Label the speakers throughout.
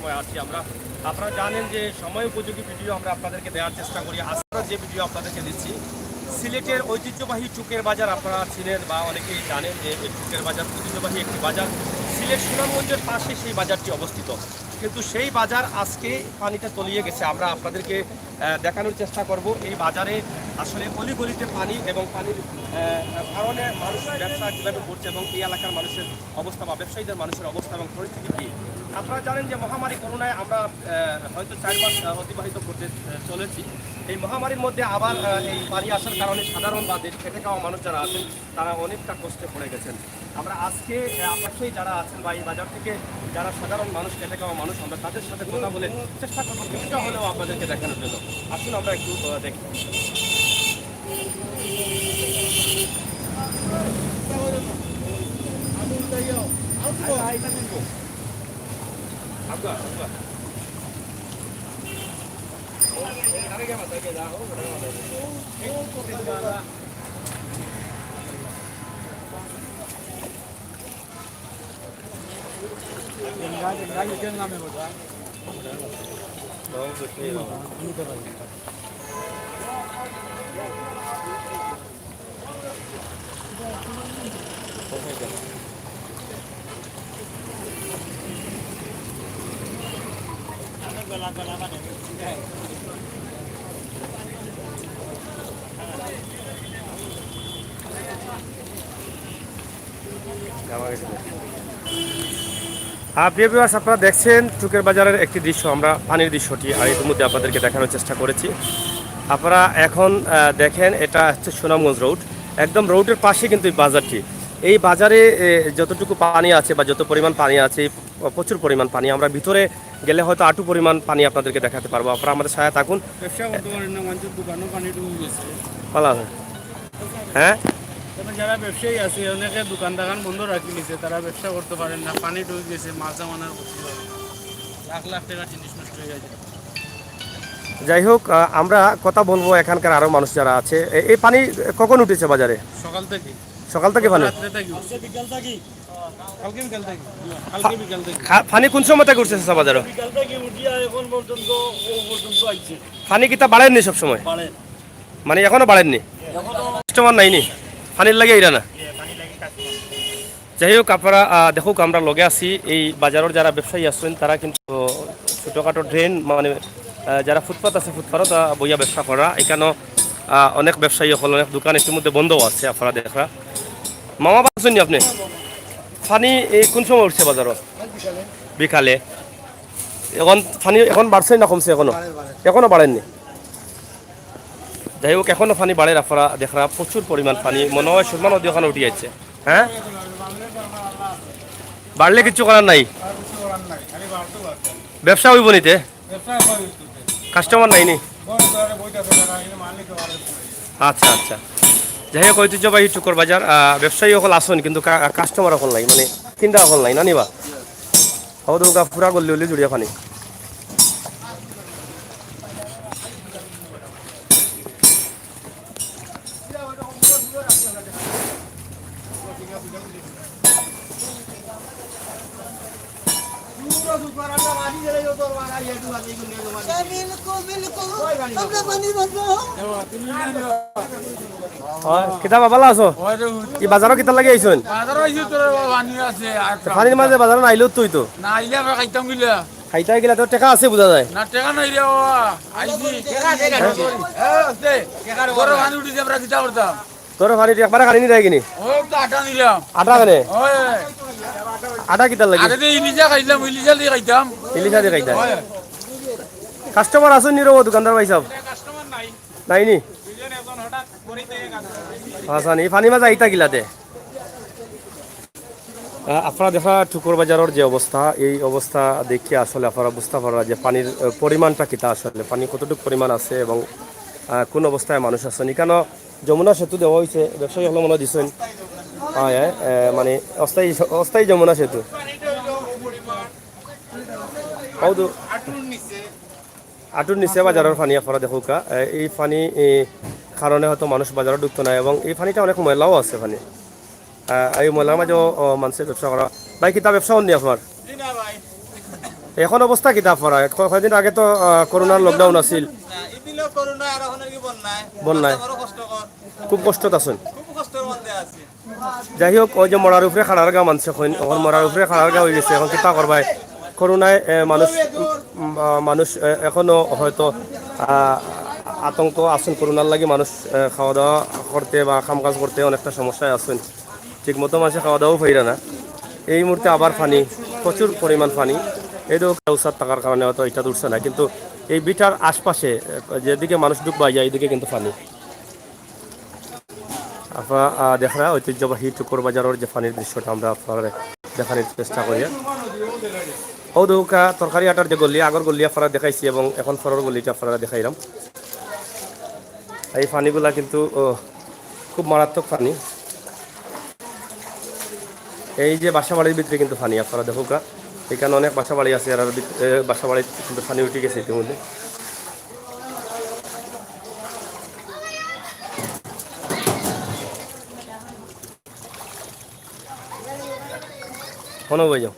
Speaker 1: সময় আছি আমরা। আপনারা জানেন যে সময় উপযোগী ভিডিও আমরা আপনাদেরকে দেওয়ার চেষ্টা করি। আজকে যে ভিডিও আপনাদেরকে দিচ্ছি সিলেটের ঐতিহ্যবাহী চুকের বাজার, আপনারা ছিলেন বা অনেকেই জানেন যে এই চুকের বাজার ঐতিহ্যবাহী একটি বাজার। সিলেট সুনামগঞ্জের পাশে সেই বাজারটি অবস্থিত, কিন্তু সেই বাজার আজকে পানিটা তলিয়ে গেছে। আমরা আপনাদেরকে দেখানোর চেষ্টা করব এই বাজারে আসলে অলিগলিতে পানি এবং পানির কারণে মানুষ ব্যবসা কীভাবে করছে এবং এই এলাকার মানুষের অবস্থা বা ব্যবসায়ীদের মানুষের অবস্থা এবং পরিস্থিতি কী। আপনারা জানেন যে মহামারী করোনায় আমরা হয়তো 4 মাস অতিবাহিত করতে চলেছি। এই মহামারীর মধ্যে আবার এই পানি আসার কারণে সাধারণ বা দেশ খেটে খাওয়া মানুষ যারা আছেন তারা অনেকটা কষ্টে পড়ে গেছেন। আমরা আজকে অবশ্যই যারা আছেন বা এই বাজার থেকে যারা সাধারণ মানুষ খেটে খাওয়া মানুষ, আমরা তাদের সাথে কথা বলে চেষ্টা করবো কিছুটা হলেও আপনাদেরকে দেখানোর জন্য। আসুন আমরা একটু দেখি। প্রিয় ভিউয়ার্স, আপনারা দেখছেন চুকের বাজারের একটি দৃশ্য, আমরা পানির দৃশ্যটি আর ইতিমধ্যে আপনাদেরকে দেখানোর চেষ্টা করেছি। আপনারা এখন দেখেন এটা হচ্ছে সুনামগঞ্জ রোড, একদম রোডের পাশে কিন্তু এই বাজারটি। এই বাজারে যতটুকু পানি আছে বা যত পরিমাণ পানি আছে, প্রচুর পরিমাণ পানি, আমরা ভিতরে গেলে হয়তো আটু পরিমাণ পানি আপনাদেরকে দেখাতে পারবো। আপনারা আমাদের সাথে থাকুন। ভালো আছে, হ্যাঁ,
Speaker 2: যারা ব্যবসায়ী আছে অনেকে দোকান দোকান বন্ধ রাখি নিছে, তারা ব্যবসা করতে পারেন না, পানি ঢুকে গেছে, মাছ আমানার লাখ লাখ টাকার জিনিস নষ্ট হয়ে গেছে।
Speaker 1: যাই হোক, আমরা কথা বলবো এখানকার আরো মানুষ যারা আছে। এই পানি কখন উঠেছে বাজারে?
Speaker 2: সকাল থেকে।
Speaker 1: সকাল থেকে পানি? পানি কোন সময় থেকে উঠছে বাজারে? পানি কি তা বাড়েননি সব সময়? মানে এখনো বাড়েননি, কাস্টমার নাইনি পানির লাগে এরা না। যাই হোক, আপনারা দেখুক, আমরা লগে আছি এই বাজারের যারা ব্যবসায়ী আছেন তারা কিন্তু ছোটোখাটো ড্রেন, মানে যারা ফুটপাথ আছে ফুটপাথত বইয়া ব্যবসা করা। এখানে অনেক ব্যবসায়ী হল, অনেক দোকান ইতিমধ্যে বন্ধও আছে। আপনারা দেখা মামা পাচ্ছেন নি আপনি? পানি এই কোন সময় উঠছে বাজারত? বিকালে। এখন পানি এখন বাড়ছে না কমছে? এখনো বাড়েননি। যাই হোক, এখনো পানি বাড়ে। আপনারা দেখা প্রচুর পরিমাণ পানি, মনে হয় সুরমা নদী ওখানে উঠে যাচ্ছে। হ্যাঁ, বাড়লে কিচ্ছু করার নাই, ব্যবসা হইব নিতে, কাস্টমার নাইনি। আচ্ছা আচ্ছা, যাই হোক, ঐতিহ্যবাহী চুকর বাজার, ব্যবসায়ী সকল আসুন কিন্তু কাস্টমার সকল নাই, মানে কিনা সকল নাই। না নিবা হওয়া পুরা গল্লি হলি জুড়িয়া পানি। কিতাব ভালো আছো? কি বাজারও কিতা লাগে আইছন? পানির মাঝে বাজার না আইলেও তুই তো খাইতে গেলে তো টাকা আছে বোঝা যায় না।
Speaker 2: টাকা নাই রে বাবা,
Speaker 1: তোর পানি একবারে খালি নি দেয় কিনি?
Speaker 2: আটা নিলাম।
Speaker 1: আটা কেনে? আটা কিতার লাগে?
Speaker 2: ইলিশা খাইলাম, ইলিশা দিয়ে খাইতাম।
Speaker 1: ইলিশা দিয়ে খাইতাম। কাস্টমার আসুন নি রব দোকানদার ভাই সাহেব? নাই নি? আচ্ছা, এই পানি মাঝে আইতা গিলাতে আপনারা দেখা টুকুর বাজারের যে অবস্থা, এই অবস্থা দেখে আসলে আপনারা বুঝতে পারা যে পানির পরিমাণটা কিতা, আসলে পানি কতটুকু পরিমাণ আছে এবং কোন অবস্থায় মানুষ আছেন। এখানে যমুনা সেতু দেওয়া হয়েছে, ব্যবসায়ী হলো মনে দিচ্ছেন, মানে অস্থায়ী অস্থায়ী যমুনা সেতু। হৌদু আটুর নিচে বাজারের পানি আপনারা দেখুক। এই পানি কারণে হয়তো মানুষ বাজারে ঢুকতো না এবং এই পানিটা অনেক ময়লাও আছে। পানি এই ময়লার মাঝেও মানুষের ব্যবসা করা। ভাই কিতা ব্যবসা হননি আপনার? এখন অবস্থা কিতা পড়া কয়েকদিন আগে তো করোনার লকডাউন আছিল
Speaker 2: ইদিলো করোনা আর এখন কি বন্যায়
Speaker 1: বন্যায়
Speaker 2: বড় কষ্টকর
Speaker 1: খুব কষ্টত আছেন
Speaker 2: খুব কষ্টের মধ্যে আছে
Speaker 1: যাই হোক ওই যে মরার উপরে খাড়ার গা মানছে এখন মরার উপরে খাড়ার গা হয়ে গেছে এখন কিতা করবাই করোনায় মানুষ এখনো হয়তো আতঙ্ক আছেন করোনার লাগে মানুষ খাওয়া দাওয়া করতে বা কাম কাজ করতে অনেকটা সমস্যায় আছেন ঠিক মতো মানুষে খাওয়া দাওয়াও পাইরা না এই মুহূর্তে আবার পানি প্রচুর পরিমাণ পানি এই তো উৎসার থাকার কারণে হয়তো এটা উঠছে না কিন্তু এই বিটার আশপাশে যেদিকে মানুষ ডুববাই যায় এইদিকে কিন্তু পানি আপনারা দেখা ঐতিহ্যবাহী টুকুর বাজারের যে পানির দৃশ্যটা আমরা আপনারা দেখানোর চেষ্টা করি ও দৌকা তরকারি আটার যে গল্লি আগর গল্লি আপনারা দেখাইছি এবং এখন ফরের গল্লিটা আপনারা দেখাইলাম এই পানিগুলা কিন্তু খুব মারাত্মক পানি এই যে বাসা বাড়ির ভিতরে কিন্তু পানি আপনারা দেখুকা এখানে অনেক বাসা বাড়ি আছে আর বাসা বাড়ি কিন্তু পানি উঠে গেছে ইতিমধ্যে কোনো বই যাও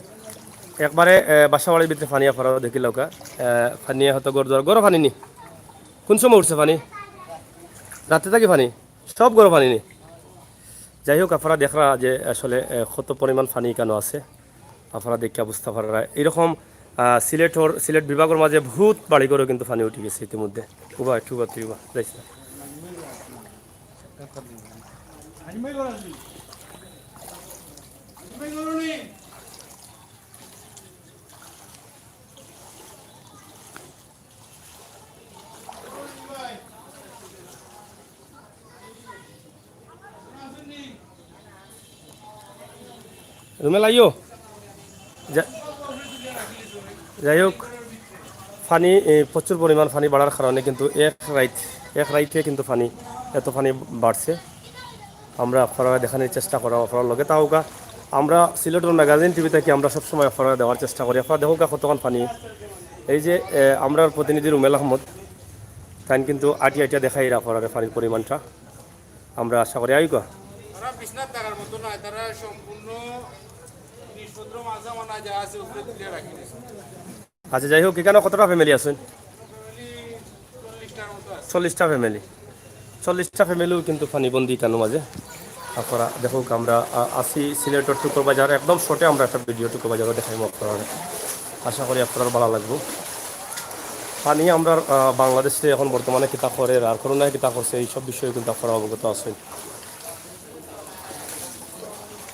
Speaker 1: একবারে বাসা বাড়ির ভিতরে পানি আপনারা দেখিল পানি হয়তো গড় পানি নি কোন সময় উঠছে পানি রাতে থাকি পানি সব গড় পানি নি যাই হোক আপনারা দেখরা যে আসলে কত পরিমাণ পানি কেন আছে আপনারা দেখে বুঝতে পারা এরকম সিলেট বিভাগের মাঝে বহুত বাড়ি করেও কিন্তু পানি উঠে গেছে ইতিমধ্যে উবা একটু যাইছে রুমে লাইও যাই হোক পানি প্রচুর পরিমাণ পানি বাড়ার কারণে কিন্তু এক রাইতে কিন্তু এত পানি বাড়ছে আমরা আপনারা দেখানোর চেষ্টা করা আপনার লগে তাওকা আমরা সিলেটের ম্যাগাজিন টিভি থেকে আমরা সবসময় আপনারা দেওয়ার চেষ্টা করি আপনারা দেখুক কতক্ষণ পানি এই যে আমরা প্রতিনিধি রুমেল আহমদ তাই কিন্তু আটিয়া দেখাই আপনারা পানির পরিমাণটা আমরা আশা করি আইকা
Speaker 2: তারা বিছনাত থাকার মতো নয় তারা সম্পূর্ণ জিনিসপত্র মাঝা মানা যা আছে উপরে তুলে রাখি দিয়েছে
Speaker 1: আচ্ছা যাই হোক এখানে কতটা ফ্যামিলি আছেন
Speaker 2: 40টার মতো আছে
Speaker 1: 40টা ফ্যামিলিও কিন্তু পানিবন্দি কেন মাঝে আপনারা দেখুক আমরা আসি সিলেটের টুকুর বাজার একদম শর্টে আমরা একটা ভিডিও টুকুর বাজারও দেখাইব আপনারা আশা করি আপনার ভালো লাগবে পানি আমরা বাংলাদেশে এখন বর্তমানে কিতা করে আর করোনায় কিতা করছে এইসব বিষয়ে কিন্তু আপনারা অবগত আছেন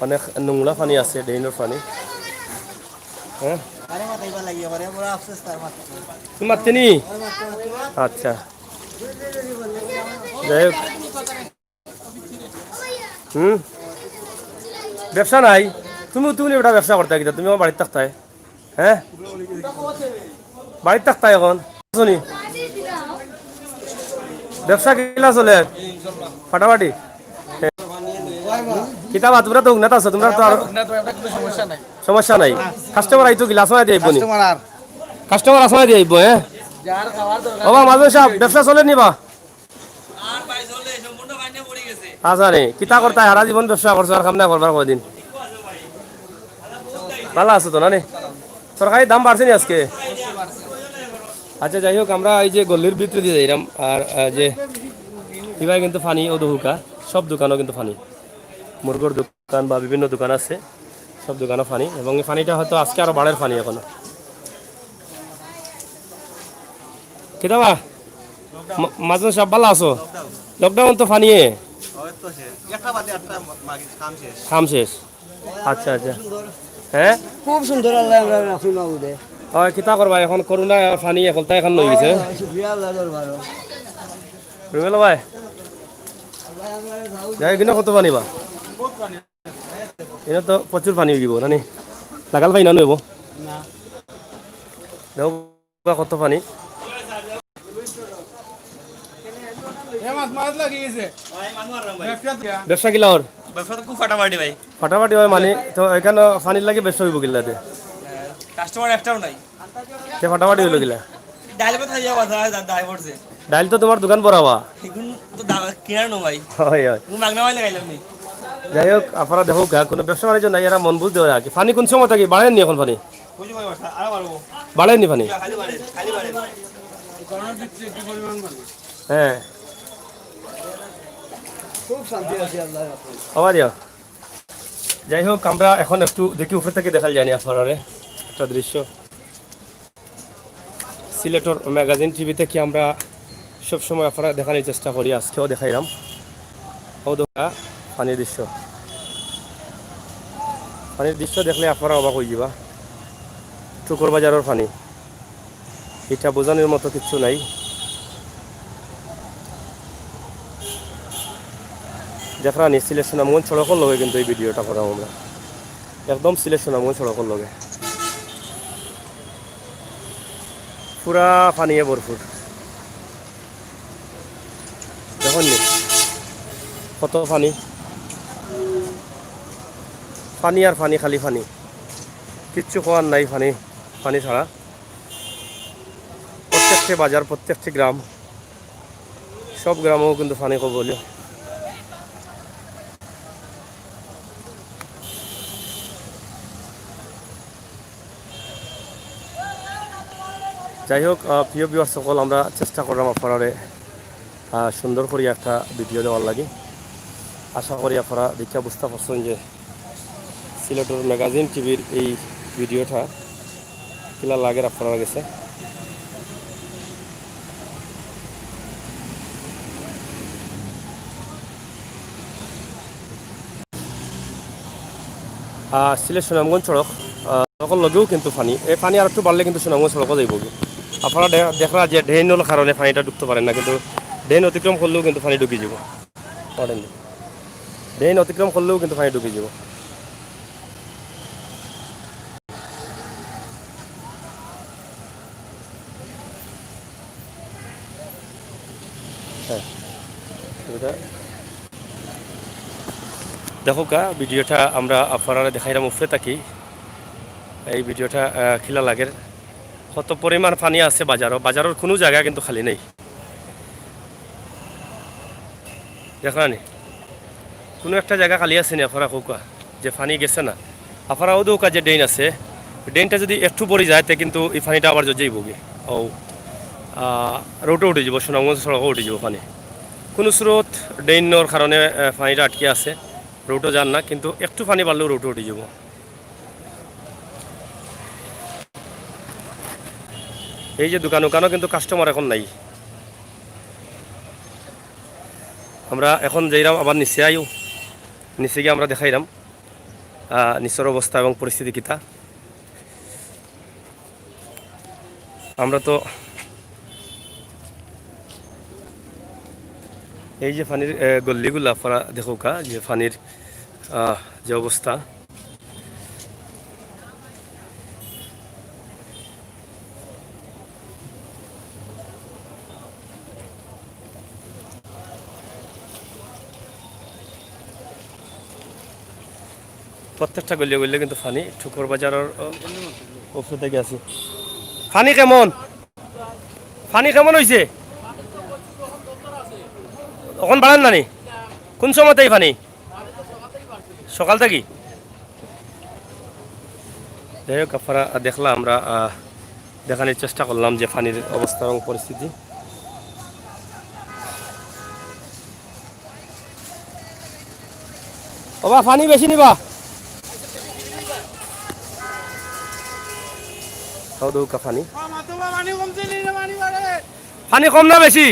Speaker 1: অনেক নোংরা পানি আছে ড্রেনের পানি হ্যাঁ তুমি মারতে নি আচ্ছা যাই হোক ব্যবসা নাই তুমি ওটা ব্যবসা করতে গিয়ে তুমি আমার বাড়িতে থাকতে হ্যাঁ বাড়িতে থাকতে এখন শুনি ব্যবসা কিলা চলে ফাটাফাটি কিতাবা তোমরা তো উন্নত আছো তোমরা তো আর সমস্যা নাই কাস্টমার আইতো গিলা সময় দিয়ে আইবনি কাস্টমার আসলে দিয়ে আইব হ্যাঁ ও মাঝে সাহেব ব্যবসা চলে নিবা আচ্ছা রে কিতা করতে সারা জীবন ব্যবসা করছো আর কাম না করবার কদিন ভালো আছো তো না নে সরকারি দাম বাড়ছে নি আজকে আচ্ছা যাই হোক আমরা এই যে গল্লির ভিতরে দিয়ে যাইলাম আর যে এবার কিন্তু পানি ও দহুকা সব দোকানও কিন্তু পানি মুরগোর দোকান বা বিভিন্ন দোকান আছে সব দোকানও পানি এবং এই পানিটা হয়তো আজকে আরো বাড়ের পানি এখনো কিতাবা মাঝে সব ভালো আছো লকডাউন তো পানি খাম শেষ আচ্ছা আচ্ছা হ্যাঁ
Speaker 3: খুব সুন্দর আল্লাহ
Speaker 1: হয় কিতা করবা এখন করোনা পানি এখন তাই এখন লই গেছে রুমেল ভাই যাই কিনা কত পানি বা এটা তো প্রচুর পানি হইব নানি লাগাল পাই না নইব কত পানি ব্যবসা কিলা ওর ফাটাফাটি হয় মানে তো এখানে পানির লাগে ব্যবসা হইব কিলাতে
Speaker 4: কাস্টমার একটাও নাই
Speaker 1: সে ফাটাফাটি হইল কিলা
Speaker 4: ডাইল কথা যাওয়া কথা দাই পড়ছে
Speaker 1: ডাইল তো তোমার দোকান বড়াবা
Speaker 4: এখন তো কিনার নো ভাই
Speaker 1: হয় হয়
Speaker 4: তুমি মাগনা ভাই লাগাইলাম নি
Speaker 1: যাই হোক আপনারা দেখুক কোনো ব্যবসা বাণিজ্য নাই এরা মন বুঝতে হয় আর কি পানি কোন সময় থাকি বাড়েন নি এখন পানি
Speaker 4: বুঝি ভাই আর পারবো
Speaker 1: বাড়েনি পানি?
Speaker 4: খালি বাড়ে খালি বাড়ে
Speaker 2: কারণ দিচ্ছে কি পরিমাণ পানি।
Speaker 1: হ্যাঁ
Speaker 3: খুব শান্তি আছে আল্লাহ
Speaker 1: আবার যাই হোক আমরা এখন একটু দেখি উপরে থেকে দেখা যায়নি আপনারে একটা দৃশ্য সিলেটর ম্যাগাজিন টিভি থেকে আমরা সবসময় আপনারা দেখানোর চেষ্টা করি আজকেও দেখাইলাম ও দেখা পানির দৃশ্য দেখলে আপনারা অবাক হয়ে যাবা টুকুর বাজারের পানি এটা বোঝানোর মতো কিছু নাই দেখরানি সিলেট সুনামগঞ্জ সড়কের লগে কিন্তু এই ভিডিওটা করা আমরা একদম সিলেট সুনামগঞ্জ সড়কের লগে পুরা পানিয়ে ভরপুর দেখুন নি কত পানি পানি আর পানি খালি পানি কিচ্ছু খাওয়ার নাই পানি ছাড়া প্রত্যেকটি বাজার প্রত্যেকটি গ্রাম সব গ্রামেও কিন্তু পানি কবলীয় যাই হোক প্রিয় ভিউয়ার্স সকল আমরা চেষ্টা করলাম আপনারা সুন্দর করে একটা ভিডিও দেওয়ার লাগে আশা করি আপনারা দেখে বুঝতে পারছেন যে সিলেটের ম্যাগাজিন টিভির এই ভিডিওটা কিলা লাগে আপনারা গেছে সিলেট সুনামগঞ্জ সড়ক সড়কের লগেও কিন্তু পানি এই পানি আর একটু বাড়লে কিন্তু সুনামগঞ্জ সড়কও যাইব আপনারা দেখা যে ড্রেনের কারণে পানিটা ঢুকতে পারেন না কিন্তু ড্রেন অতিক্রম করলেও কিন্তু পানি ঢুকে যাব ড্রেন অতিক্রম করলেও কিন্তু পানি ঢুকে যাব হ্যাঁ দেখো ভিডিওটা আমরা আপনারা দেখাইলাম উপরে থাকি এই ভিডিওটা খিলা লাগে কত পরিমাণ পানি আছে বাজারের কোনো জায়গা কিন্তু খালি নেই দেখলানি কোনো একটা জায়গা খালি আছে নি আপনারা কোকা যে পানি গেছে না আপনারাও দৌকা যে ড্রেন আছে ড্রেনটা যদি একটু পড়ে যায় তে কিন্তু এই পানিটা আবার যাইবগে ও রোডে উঠে যাব সুনামগঞ্জ সড়কও উঠে যাব পানি কোনো স্রোত ড্রেনের কারণে পানিটা আটকে আছে রোডও যান না কিন্তু একটু পানি বাড়লেও রোডে উঠে যাব এই যে দোকানও কিন্তু কাস্টমার এখন নাই আমরা এখন যাইলাম আবার নিচে আইও নিচে গিয়ে আমরা দেখাইলাম নিচের অবস্থা এবং পরিস্থিতি কিতা আমরা তো এই যে পানির গল্লিগুলো আপনারা দেখুকা যে পানির যে অবস্থা প্রত্যেকটা গলিয়ে কিন্তু পানি ঠুকুর বাজারের ওপর থেকে আছি পানি কেমন হয়েছে এখন বাড়ান নানি কোন সময়তে এই পানি সকাল থেকে যাই হোক আপনারা দেখলাম আমরা দেখানোর চেষ্টা করলাম যে পানির অবস্থা এবং পরিস্থিতি বাবা পানি বেশি নিবা পানি পানি কম না বেশি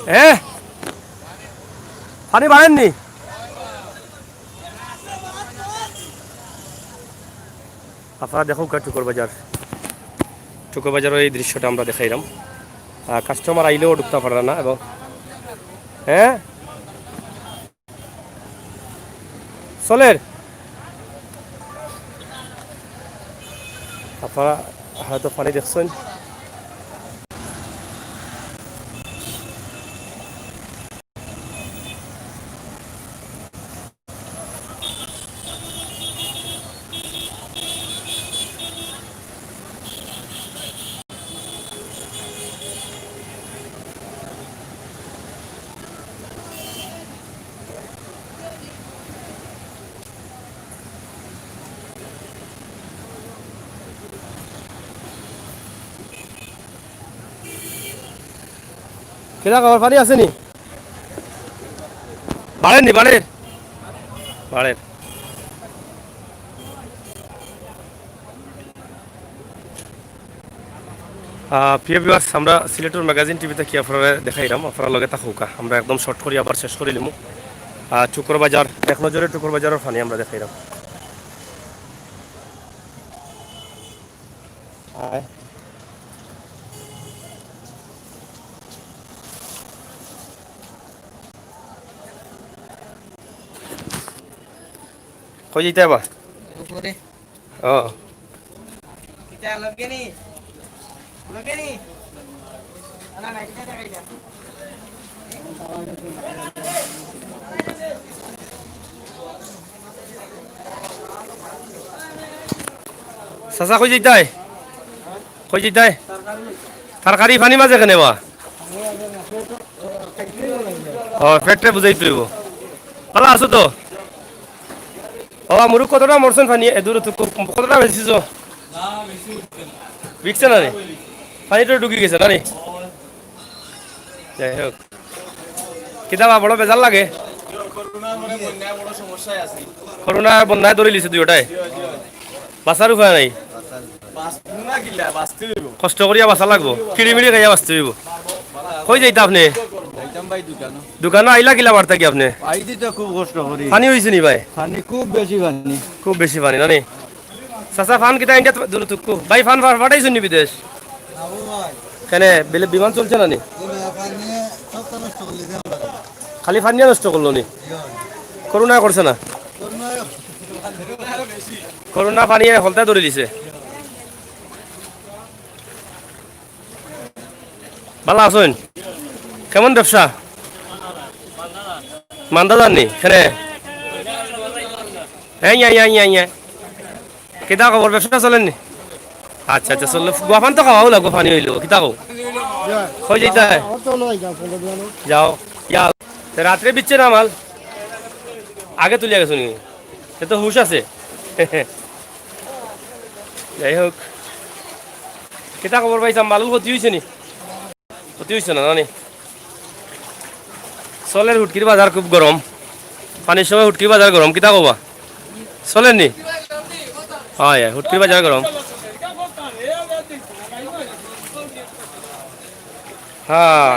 Speaker 1: হ্যাঁ পানি বাড়েননি আপনারা দেখুন টুকুর বাজারের এই দৃশ্যটা আমরা দেখাইলাম কাস্টমার আইলেও ঢুকতে পারে না এবং হ্যাঁ চলের আপনারা হয়তো পানি দেখছেন কেনা খাবার পানি আছে নি বাড়েন নি বাড়েন বাড়েন প্রিয় ভিউয়ার্স আমরা সিলেটের ম্যাগাজিন টিভিতে কি আপনারা দেখাইলাম আপনারা লগে থাকুকা আমরা একদম শর্ট করি আবার শেষ করে নিলাম চুকর বাজার এক নজরে চুকর বাজারের পানি আমরা দেখাইলাম কই যেতে আবার
Speaker 4: উপরে
Speaker 1: ও
Speaker 4: কিটা লাগেনি লাগেনি না না কিটা দেখাইলা
Speaker 1: চাচা কই যেতে কই যেতে তরকারি পানি মাঝে কেনে বা ও ফ্যাক্টরি বুঝাই তুইব ভালো আছো তো ও মুরুখ কতটা মরছেন পানি দূর কতটা বেশিছ বিকছে না রে পানিটা ঢুকি গেছে না রে যাই হোক কিতাবা বড় বেজাল লাগে করোনা বন্যায় ধরে লিছে দুইটাই বাঁচার উপায় নাই কষ্ট করিয়া বাঁচা লাগবো কিড়িমিড়ি খাইয়া বাঁচতে হইব কই যাইতা আপনি দোকানে আইলা কিলা বার্তা কি আপনি
Speaker 3: খুব কষ্ট করি
Speaker 1: পানি হয়েছে নি ভাই
Speaker 3: পানি খুব বেশি পানি
Speaker 1: খুব বেশি পানি না নি চাচা ফান কিতা ইন্ডিয়া দূর তুকু ভাই ফান ফাটাইছো নি বিদেশ কেন বিমান চলছে না নি খালি ফান নিয়ে নষ্ট করলো নি করোনা করছে না করোনা পানি হলতায় ধরে দিছে ভালো আছেন কেমন ব্যবসা মান্দা জাননি খেলে কিতা খবর ব্যবসা চলেননি আচ্ছা আচ্ছা চললে গোয়াফান তো খাওয়াও লাগবো পানি হইলো কিতা কো হয়ে যেতে যাও ইয়া রাত্রে বিচ্ছে না মাল আগে তুলিয়া গেছো নি সে তো হুশ আছে যাই হোক কিতা খবর পাইছাম মালুর ক্ষতি হয়েছে নি ক্ষতি হয়েছে না নানি চলের হুটকির বাজার খুব গরম পানির সময় হুটকির বাজার গরম কিতা কবা চলেন নি হয় হুটকির বাজার গরম হ্যাঁ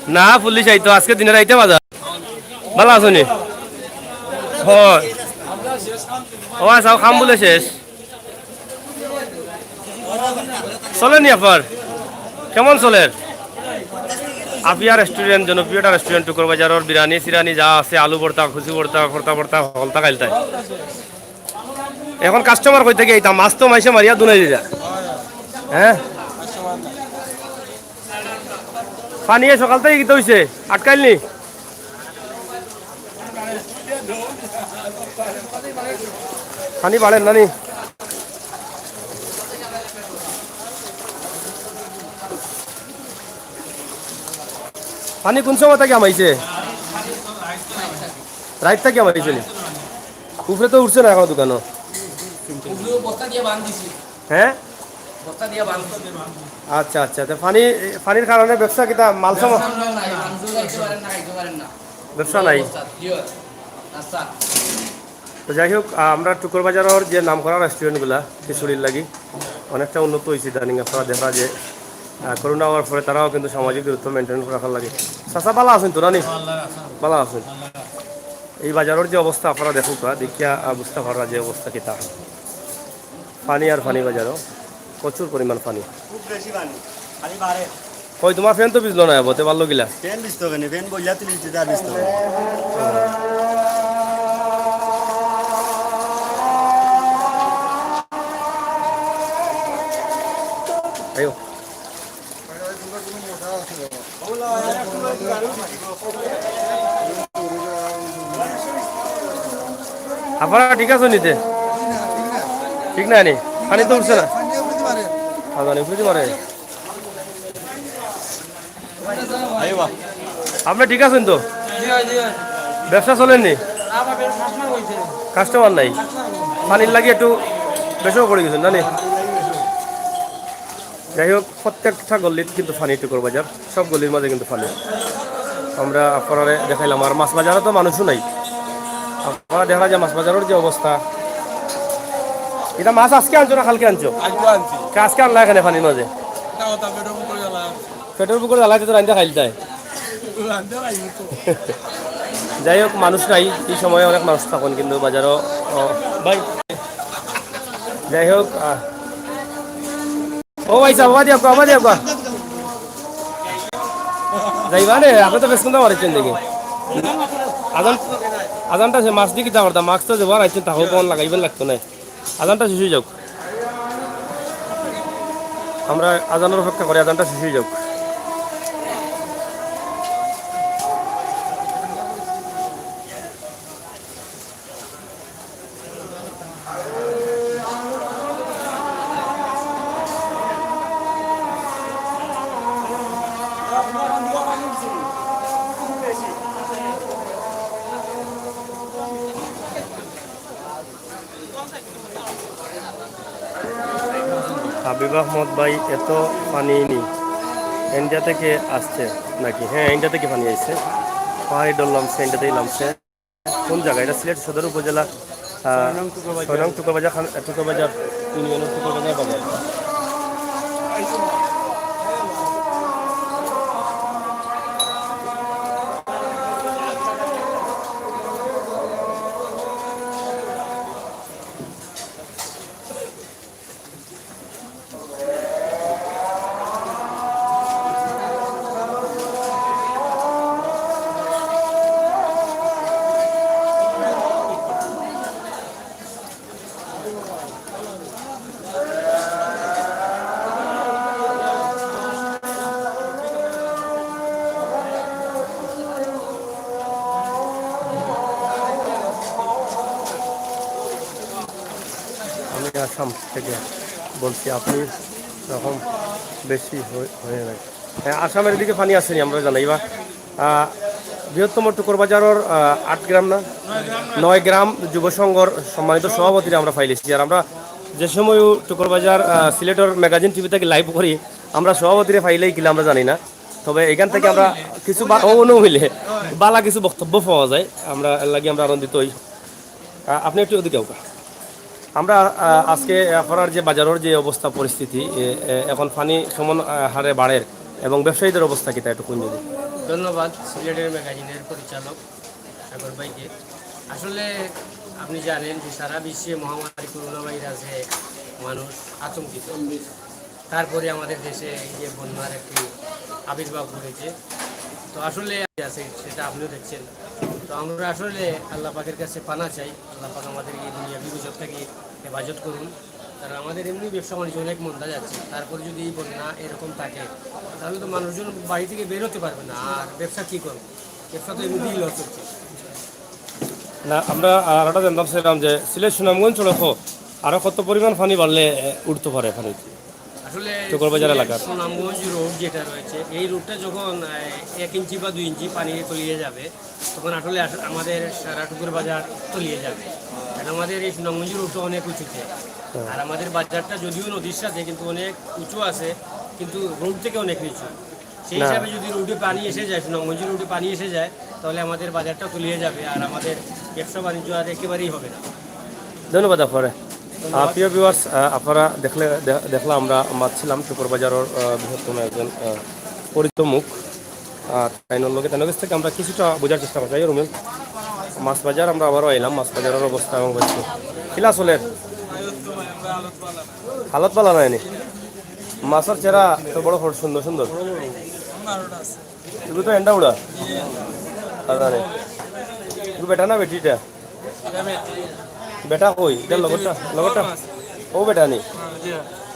Speaker 1: না পুলিশ আইতো আজকে দিনের আইতে বাজার ভালো আছো নি হয় ও আচ্ছা খাম বলে শেষ চলেন নি আপনার কেমন চলের আপিয়া রেস্টুরেন্ট জনপ্রিয়টা রেস্টুরেন্ট টুকর বাজারের বিরিয়ানি সিরানি যা আছে আলু ভর্তা খুশি ভর্তা ভর্তা ভর্তা হলতা খাইলতাই এখন কাস্টমার কই থেকে এইটা মাছ তো মাইসে মারিয়া দুনাই দিলা হ্যাঁ পানি সকাল থেকে কি হইছে আটকাইলনি পানি বাড়েন নানি পানি কোন সময় থেকে আমাইছে রাইট থেকে আমাইছে নি উপরে তো উঠছে না এখন দোকানো হ্যাঁ আচ্ছা আচ্ছা তো পানির কারণে ব্যবসা কিতা মাল ব্যবসা নাই তো যাই হোক আমরা টুকর বাজারের যে নাম করা রেস্টুরেন্টগুলা খিচুড়ির লাগি অনেকটা উন্নত হয়েছে ইদানিং আপনারা দেখা যে করোনা হওয়ার পরে তারাও কিন্তু সামাজিক দূরত্ব মেনটেন রাখার লাগে চাচা ভালো আছেন তো নানি ভালো আছেন এই বাজারের যে অবস্থা আপনারা দেখুক দেখিয়া বুঝতে পারা যে অবস্থা কিতা পানি আর পানি বাজারও প্রচুর পরিমাণ পানি
Speaker 3: খুব বেশি পানি খালি বাড়ে
Speaker 1: কই তোমার ফ্যান তো বিজলো না বতে পারলো গিলা
Speaker 3: ফ্যান বিস্তো কেন ফ্যান বইলা তুলি দিতে আর বিস্তো
Speaker 1: আইও আপনারা ঠিক আছে নিতে ঠিক না নি পানি তো উঠছে না উপরে মারে আপনি ঠিক আছেন তো ব্যবসা চলেননি কাস্টমার নাই পানির লাগে একটু বেশিও পড়ে গেছেন না নি যাই হোক প্রত্যেকটা গলিত কিন্তু ফানি টুকুর বাজার, সব গলির মাঝে কিন্তু ফানি। আমরা আপনারা দেখাইলাম, আর মাছ বাজারে তো মানুষও নাই। আপনারা দেখা যায় মাছ বাজারের যে অবস্থা। এটা মাছ আজকে আনছো না কালকে আনছো? আজকে আনলা এখানে ফানির মাঝে পেটের পুকুরে জ্বালাইতে তো রান্না খাইল যায়। যাই হোক মানুষ নাই এই সময়, অনেক মানুষ থাকুন কিন্তু বাজারও ভাই। যাই হোক ও ভাই সাহেব আবাদি আপকা যাইবা রে, আপনি তো বেশ কোনটা মারছেন দেখি আজানটা সে মাছ দিয়ে কিতা করতাম, মাছ তো যাবার আইছেন তাহলে কোন লাগাইবেন লাগতো না। আজানটা শেষ হয়ে যাক, আমরা আজানের অপেক্ষা করি, আজানটা শেষ হয়ে যাক। হাবিব আহমদ ভাই, এত পানি নি ইন্ডিয়া থেকে আসছে নাকি? হ্যাঁ, ইন্ডিয়া থেকে পানি আসছে, পাহাড়ি ডল নামছে, ইন্ডিয়াতেই নামছে। কোন জায়গা এটা? সিলেট সদর উপজেলা 6 নং টুকুরবাজার ইউনিয়নের টুকুরবাজার বাজার। আমি আসাম থেকে বলছি, আপনি এরকম বেশি হয়ে নাই। হ্যাঁ, আসামের দিকে পানি আসেনি আমরা জানাই। বা বৃহত্তম টুকুরবাজারের 8 গ্রাম না 9 গ্রাম যুব সংঘর সম্মানিত সভাপতিরা আমরা ফাইলেছি। আর আমরা যে সময় টুকুরবাজার সিলেটের ম্যাগাজিন টিভি থেকে লাইভ করি, আমরা সভাপতিরা ফাইলেই কিনা আমরা জানি না। তবে এখান থেকে আমরা কিছু অনুমিলে বালা কিছু বক্তব্য পাওয়া যায়, আমরা লাগে আমরা আনন্দিত হই। আপনি একটু ওদিকে আমরা আজকে আপনার যে বাজারের যে অবস্থা পরিস্থিতি, এখন পানি সমান হারে বাড়ের এবং ব্যবসায়ীদের অবস্থা কি তা একটু কোন যদি।
Speaker 5: ধন্যবাদ সিলেটের ম্যাগাজিনের পরিচালক সাগর ভাইকে। আসলে আপনি জানেন যে সারা বিশ্বে মহামারী করোনা ভাইরাসে মানুষ আতঙ্কিত। তারপরে আমাদের দেশে এই যে বন্যার একটি আবির্ভাব ঘটেছে, তো আসলে আছে সেটা আপনিও দেখছেন। তো আমরা আসলে আল্লাহ পাকের কাছে পানা চাই, আল্লাহ পাক আমাদের এই দুনিয়া বিপদ থেকে হেফাজত করুন। কারণ আমাদের এমনি ব্যবসা বাণিজ্য অনেক মন্দা যাচ্ছে, তারপরে যদি এই বন্যা এরকম থাকে তাহলে তো মানুষজন বাড়ি থেকে বের হতে পারবে না, আর ব্যবসা কী করবে? ব্যবসা তো এমনিতেই লস হচ্ছে।
Speaker 1: না, আমরা আরেকটা জানতাম সেরকম যে সিলেট সুনামগঞ্জ সড়ক আরও কত পরিমাণ পানি বাড়লে উঠতে পারে পানি
Speaker 5: আসলে
Speaker 1: টুকুরবাজার এলাকার?
Speaker 5: সুনামগঞ্জ রোড যেটা রয়েছে, এই রোডটা যখন 1 ইঞ্চি বা 2 ইঞ্চি পানি তলিয়ে যাবে, তখন আসলে আমাদের সারা টুকুরবাজার তলিয়ে যাবে। কারণ আমাদের এই সুনামগঞ্জ রোডটা অনেক উঁচুতে, আর আমাদের বাজারটা যদিও নদীর সাথে কিন্তু অনেক উঁচু আছে, কিন্তু রোড থেকে অনেক নিচু। সেই হিসাবে যদি রোডে পানি এসে যায়, সুনামগঞ্জ রোডে পানি এসে যায়, তাহলে আমাদের বাজারটা তলিয়ে যাবে, আর আমাদের ব্যবসা বাণিজ্য আর একেবারেই হবে না।
Speaker 1: ধন্যবাদ আপনারা। প্রিয় ভিউয়ার্স, আপনারা দেখলাম আমরা মাতছিলাম টুকুরবাজারের বৃহত্তম একজন পরিচিত মুখ। আর তাইনের লোকে তাইনের কাছ থেকে আমরা কিছুটা বোঝার চেষ্টা করছি। রুমেল মাছ বাজার আমরা আবারও এলাম, মাছ বাজারের অবস্থা এবং বলছি কিলা চলে হালত পালা নাইনি। মাছের চেহারা তো বড় সুন্দর সুন্দর, এগুলো তো এন্ডা উড়া বেটা না বেটিটা? বেটা কই এটা? লগরটা ও বেটা নি?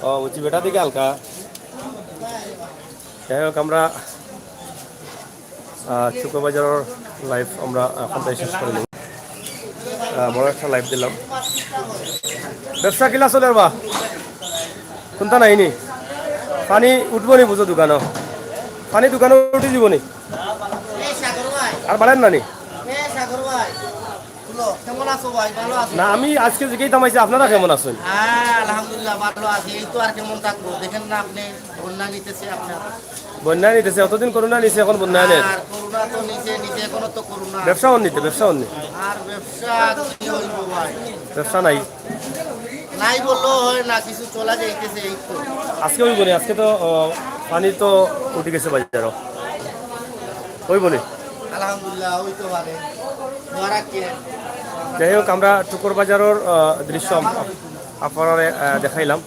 Speaker 1: ও বুঝছি, বেটা দিকে হালকা। যাই হোক, আমরা টুকুরবাজারের লাইভ আমরা এখন তাই শেষ করে নিই। বড় একটা লাইভ দিলাম। ব্যবসা কিলা চলে বা কোনটা নাইনি? পানি উঠবো নি বুঝো দোকানও? পানি দোকানে উঠে যাব নি? আর বাড়েন না নি?
Speaker 4: কেমন আছো ভাই? ভালো আছো?
Speaker 1: না আমি আজকে যেই থামাইছি আপনারা কেমন আছেন?
Speaker 4: হ্যাঁ, আলহামদুলিল্লাহ ভালো আছি। এই তো আর কেমন থাকবো? দেখেন না আপনি বন্যা নিতেছে আপনার।
Speaker 1: বন্যা নিতেছে, অতদিন করোনা নিছে, এখন বন্যা নেন।
Speaker 4: আর করোনা তো নিচে এখনো তো করোনা।
Speaker 1: ব্যবসা অন্যতে, ব্যবসা অন্য,
Speaker 4: আর ব্যবসা কি হইব ভাই?
Speaker 1: ব্যবসা নাই।
Speaker 4: নাই বললেও হয় না, কিছু চলা যাইতেছে এই তো।
Speaker 1: আজকে ওই বনে, আজকে তো পানি তো উঠে গেছে বাজারও, ওই বনে।
Speaker 4: আলহামদুলিল্লাহ ওই তো পারে। ধরা কে?
Speaker 1: যাই হোক আমরা টুকুর বাজারের দৃশ্য আপনারা দেখাইলাম।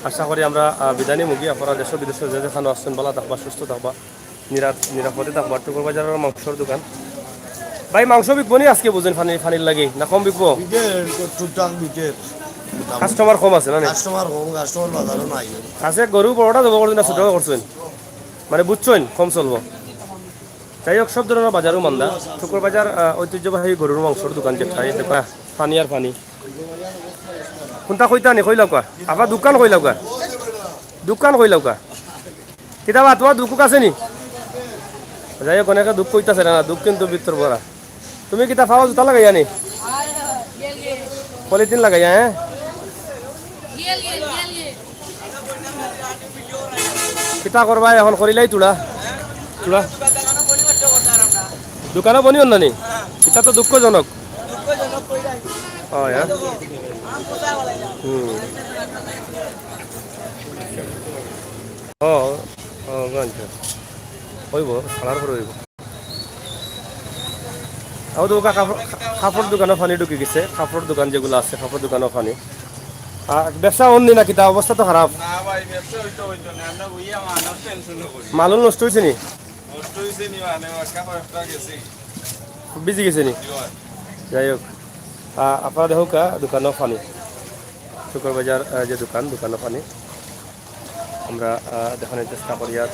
Speaker 1: আশা করি আমরা বিদানি মুগি আপনারা দেশ বিদেশ যে যেখানে আসছেন ভালো থাকবা, সুস্থ থাকবা, নিরাপদে থাকবা। টুকুর বাজারের মাংসর দোকান। ভাই মাংস বিকবো নি আজকে? বুঝেন ফানির লাগে না কম বিকবো?
Speaker 6: টুকটাক বিকেট
Speaker 1: কাস্টমার কম আছে না?
Speaker 6: কাস্টমার হোম কাস্টমার বাজারও নাই
Speaker 1: আছে গরু বড়টা দেবো করছেন না ছোটো করছেন, মানে বুঝছেন কম চলবো। যাই হোক সব ধরনের বাজারও মান্দা। টুকুর বাজার ঐতিহ্যবাহী গরুর মাংসর দোকান যেটা দেখা পানি আর পানি। কোনটা কইতা নি কইলাও কা আপনার দোকান কইলাও কা, দোকান কইলাও কা কিতাবা তোমার দুঃখ আছে নি? যাই হোক অনেকে দুঃখ কইতাছে না, দুঃখ কিন্তু ভিতর ভরা। তুমি কিতা ফাওয়া জুতা লাগাইয়া নি? পলিথিন লাগাইয়া? হ্যাঁ কিতা করবা এখন করিলাই তুলা তুলা দোকানও বনি অন্য নি? এটা তো দুঃখজনক। হয় হ্যাঁ ও ও গানছে হইব সালার করে হইব। আর দোকান কাপড় দোকানও পানি ঢুকে গেছে, কাপড় দোকান যেগুলো আছে কাপড় দোকানও পানি। আর ব্যবসা অন্য নাকি? তা অবস্থা তো খারাপ। মালও নষ্ট হয়েছে নি? বিজি গেছে নি? যাই হোক আপনারা দেখো কা দোকানও পানি। টুকুর বাজার যে দোকানও পানি। আমরা দেখানোর চেষ্টা করি। আর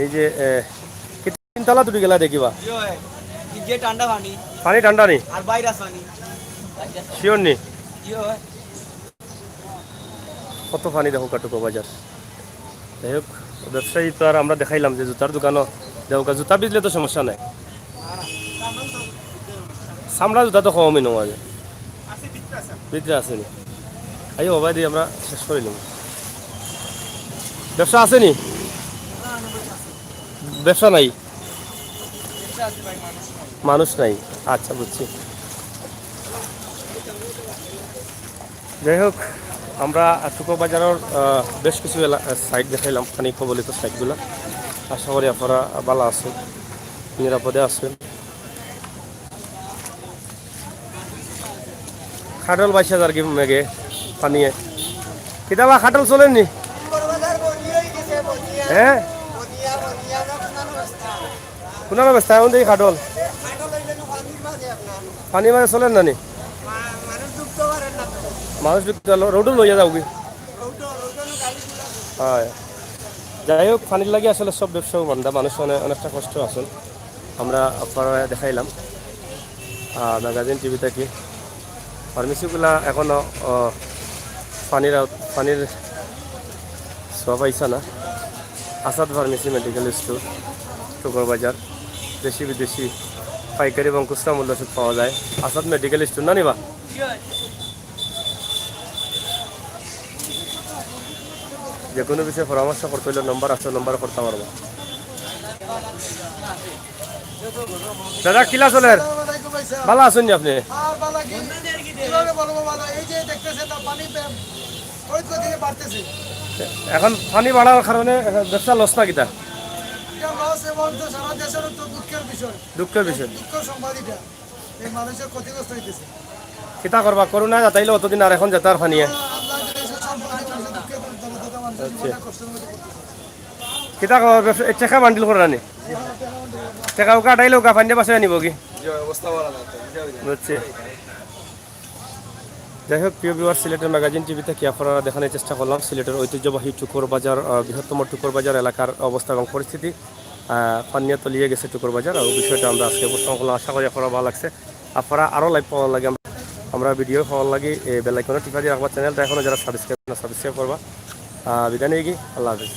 Speaker 1: এই যে তিনতলা দুটি গেলা দেখিবা
Speaker 4: যে ঠান্ডা পানি
Speaker 1: পানি ঠান্ডা নি
Speaker 4: আর বাইরে পানি
Speaker 1: শিওর নি?
Speaker 4: কি হয়?
Speaker 1: কত পানি দেখো টুকুর বাজার। যাই হোক ব্যবসায়ী তো আর আমরা দেখাইলাম যে জুতার দোকানও দেখো জুতা বিজলে তো সমস্যা নাই, সামলা জুতা তো কমই নেওয়া যায়, ভিতরে আছে নি? আই বাবা দিয়ে আমরা শেষ করিলাম। ব্যবসা আছে নি? ব্যবসা নাই, মানুষ নাই। আচ্ছা বুঝছি। যাই হোক আমরা টুকুর বাজারের বেশ কিছু সাইট দেখাইলাম, পানি কবলিত সাইটগুলো। আশা করি আপনারা ভালো আছেন, নিরাপদে আছেন। খাটল 22,000 কি মেঘে পানিয়ে কিতাবা খাটল চলেননি? হ্যাঁ কোনার অবস্থা এখন দেখি খাটল পানি মাঝে চলেন না নি? মানুষ রোডও লইয়া যাও কি? হয় যাই হোক পানির লাগে আসলে সব ব্যবসাও বান্ধা, মানুষ অনেকটা কষ্ট আছেন। আমরা আপনারা দেখাইলাম ম্যাগাজিন টিভি থেকে। ফার্মেসিগুলা এখনও পানির সব আইসা না। আসাদ ফার্মেসি মেডিকেল স্টোর টুকুর বাজার, দেশি বিদেশি পাইকারি এবং খুচরা মূল্য ওষুধ পাওয়া যায়। আসাদ মেডিকেল স্টোর না নিবা? যে কোনো বিষয়ে পরামর্শ করতে হলে নম্বর আছে, নম্বর করতে পারবো। দাদা কিলা চলের ভালো আছেন আপনি? এখন পানি বাড়ার কারণে ব্যবসা লস না কিতা? দুঃখের বিষয়। কিতা করবা করোনা যাতাইলে অতদিন আর এখন যেতার পানিয়ে কিতা টেকা বান্ডিল করা নি? টেকা উকা আটাইলে উকা ফান্ডে বাসায় আনিব কি? বুঝছি। যাই হোক প্রিয় ভিউয়ার, সিলেটের ম্যাগাজিন টিভিতে কি আপনারা দেখানোর চেষ্টা করলাম সিলেটের ঐতিহ্যবাহী টুকুর বাজার, বৃহত্তম টুকুর বাজার এলাকার অবস্থা এবং পরিস্থিতি। পানিয়ে তলিয়ে গেছে টুকুর বাজার, আর বিষয়টা আমরা আজকে উপস্থাপন করলাম। আশা করি আপনারা ভালো লাগছে। আপনারা আরও লাইভ পাওয়ার লাগে, আমরা ভিডিও পাওয়ার লাগে বেল আইকনে টিপা দিয়ে রাখবা। চ্যানেলটা এখনও যারা সাবস্ক্রাইব করবা। বিদায় নিয়ে কি আল্লাহ হাফিজ।